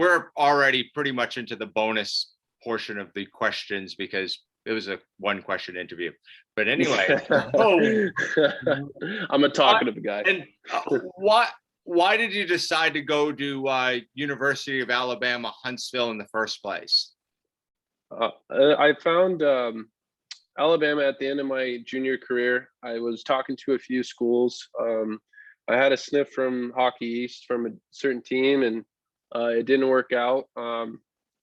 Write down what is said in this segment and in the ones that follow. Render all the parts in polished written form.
we're already pretty much into the bonus portion of the questions because it was a one question interview. But anyway, I'm a talkative guy. And why did you decide to go to University of Alabama, Huntsville in the first place? I found Alabama at the end of my junior career. I was talking to a few schools. I had a sniff from Hockey East from a certain team, and it didn't work out.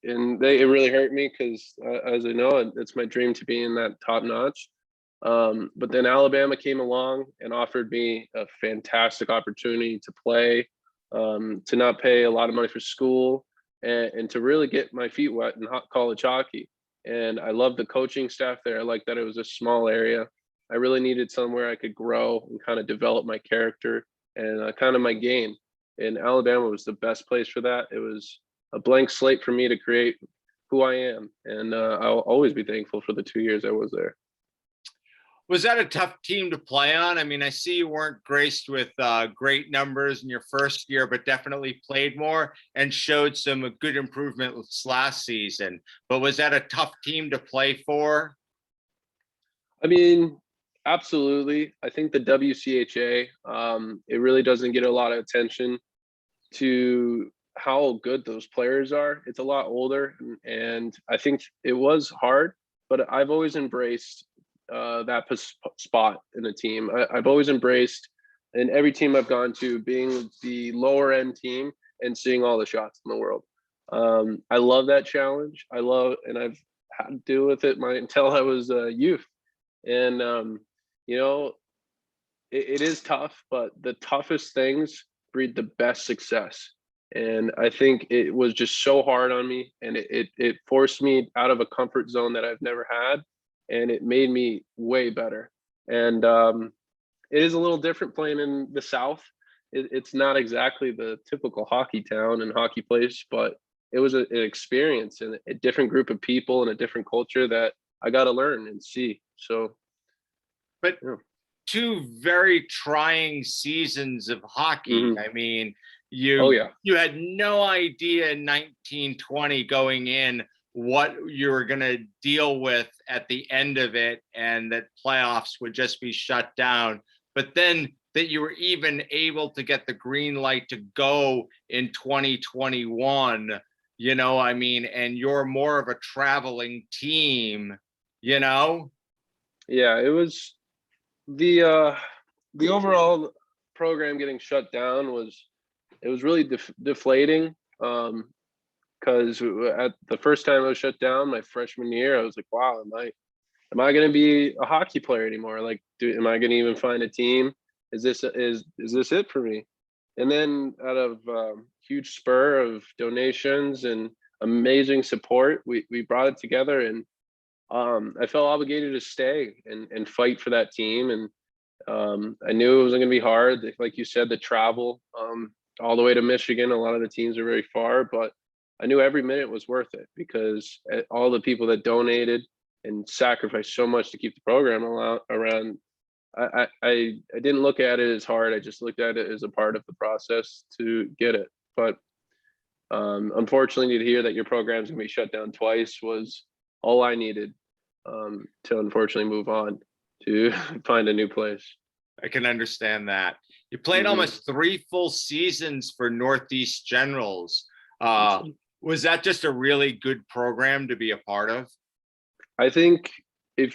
And it really hurt me because, as I know, it's my dream to be in that top notch. But then Alabama came along and offered me a fantastic opportunity to play, to not pay a lot of money for school, and to really get my feet wet in college hockey. And I love the coaching staff there. I like that it was a small area. I really needed somewhere I could grow and kind of develop my character and kind of my game. And Alabama was the best place for that. It was a blank slate for me to create who I am. And I'll always be thankful for the 2 years I was there. Was that a tough team to play on? I mean, I see you weren't graced with great numbers in your first year, but definitely played more and showed some good improvement last season. But was that a tough team to play for? I mean, absolutely. I think the WCHA, it really doesn't get a lot of attention to how good those players are. It's a lot older, and I think it was hard, but I've always embraced that spot in a team. I've always embraced, in every team I've gone to, being the lower end team and seeing all the shots in the world. I love that challenge. And I've had to deal with it until I was a youth. And it is tough, but the toughest things breed the best success. And I think it was just so hard on me, and it forced me out of a comfort zone that I've never had, and it made me way better. And it is a little different playing in the South. It's not exactly the typical hockey town and hockey place, but it was an experience and a different group of people and a different culture that I got to learn and see. So, but yeah. 2 very trying seasons of hockey. Mm-hmm. I mean, you had no idea in 1920 going in what you were going to deal with at the end of it, and that playoffs would just be shut down. But then that you were even able to get the green light to go in 2021, I mean, and you're more of a traveling team, Yeah, it was the overall program getting shut down was really deflating. Because at the first time I was shut down, my freshman year, I was like, wow, am I going to be a hockey player anymore? Like, am I going to even find a team? Is this it for me? And then out of huge spur of donations and amazing support, we brought it together, and I felt obligated to stay and fight for that team. And I knew it was going to be hard. Like you said, the travel all the way to Michigan, a lot of the teams are very far, but I knew every minute was worth it because all the people that donated and sacrificed so much to keep the program around. I didn't look at it as hard. I just looked at it as a part of the process to get it. But unfortunately, to hear that your program's gonna be shut down twice was all I needed to unfortunately move on to find a new place. I can understand that. You played almost 3 full seasons for Northeast Generals. Was that just a really good program to be a part of? I think if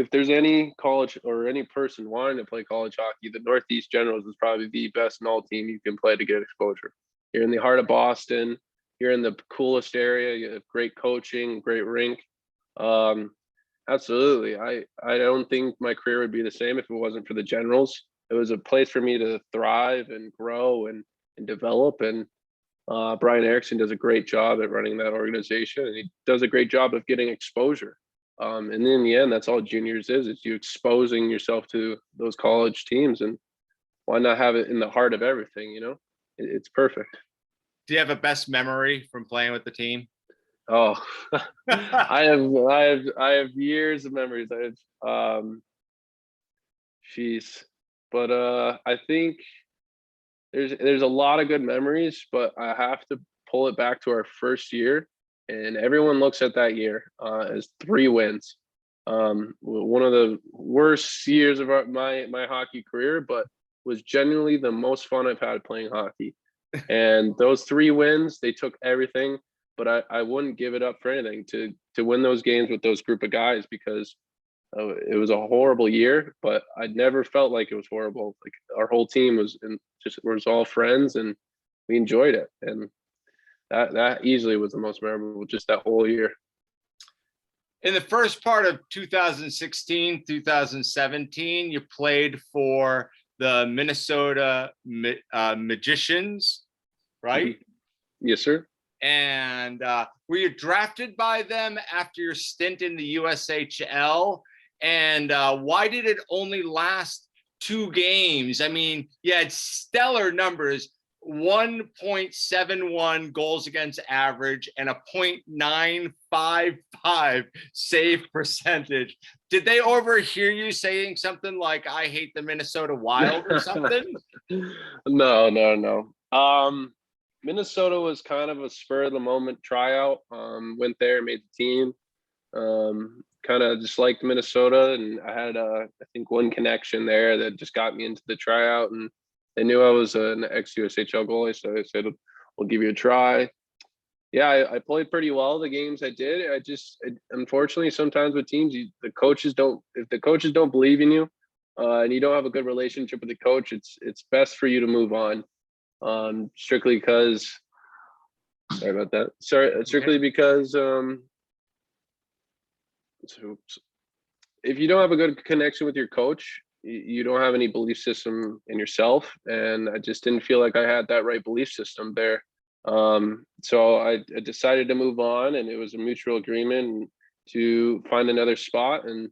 there's any college or any person wanting to play college hockey, the Northeast Generals is probably the best null team you can play to get exposure. You're in the heart of Boston. You're in the coolest area. You have great coaching, great rink. Absolutely. I don't think my career would be the same if it wasn't for the Generals. It was a place for me to thrive and grow and develop. And Brian Erickson does a great job at running that organization, and he does a great job of getting exposure. And then in the end, that's all juniors is you exposing yourself to those college teams, and why not have it in the heart of everything? It's perfect. Do you have a best memory from playing with the team? Oh, I have years of memories. But I think there's a lot of good memories, but I have to pull it back to our first year, and everyone looks at that year as 3 wins. One of the worst years of my hockey career, but was genuinely the most fun I've had playing hockey. And those 3 wins, they took everything, but I wouldn't give it up for anything to win those games with those group of guys, because it was a horrible year, but I never felt like it was horrible. Like, our whole team was all friends, and we enjoyed it. And that easily was the most memorable, just that whole year. In the first part of 2016, 2017, you played for the Minnesota Magicians, right? Mm-hmm. Yes, sir. And were you drafted by them after your stint in the USHL? And why did it only last 2 games? I mean, you had stellar numbers, 1.71 goals against average and a .955 save percentage. Did they overhear you saying something like, "I hate the Minnesota Wild" or something? No. Minnesota was kind of a spur of the moment tryout. Went there, made the team. Kind of just liked Minnesota, and I had I think one connection there that just got me into the tryout, and they knew I was an ex-USHL goalie, so they said, "We'll give you a try." Yeah, I played pretty well the games I did. Unfortunately, sometimes with teams, if the coaches don't believe in you, and you don't have a good relationship with the coach, it's best for you to move on. Strictly because, sorry about that. Strictly because if you don't have a good connection with your coach, you don't have any belief system in yourself, and I just didn't feel like I had that right belief system there. So I decided to move on, and it was a mutual agreement to find another spot, and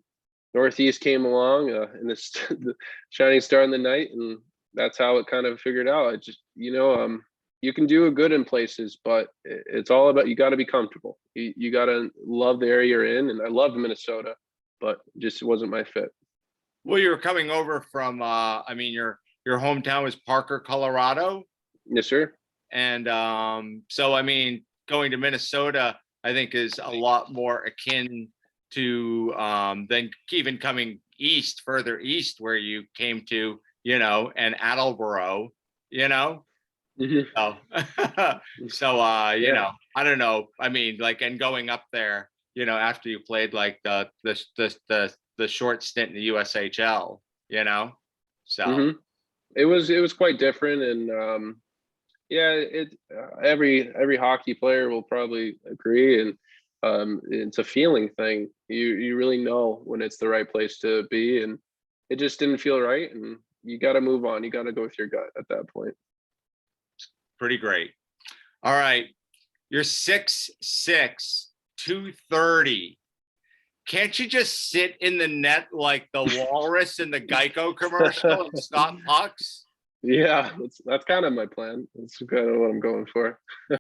Northeast came along in this the shining star in the night, and that's how it kind of figured out. I just, you can do good in places, but it's all about, you got to be comfortable. You got to love the area you're in, and I loved Minnesota, but just wasn't my fit. Well, you were coming over from, your hometown was Parker, Colorado. Yes, sir. And so, going to Minnesota, I think, is a lot more akin to than even coming further east, where you came to, and Attleboro, Mm-hmm. So, I don't know. And going up there, after you played like the short stint in the USHL, so. Mm-hmm. It was quite different, and every hockey player will probably agree, and it's a feeling thing. You really know when it's the right place to be, and it just didn't feel right, and you got to move on. You got to go with your gut at that point. Pretty great. All right, you're 6'6", 230. Can't you just sit in the net like the walrus in the Geico commercial and stop pucks? Yeah, that's kind of my plan. That's kind of what I'm going for.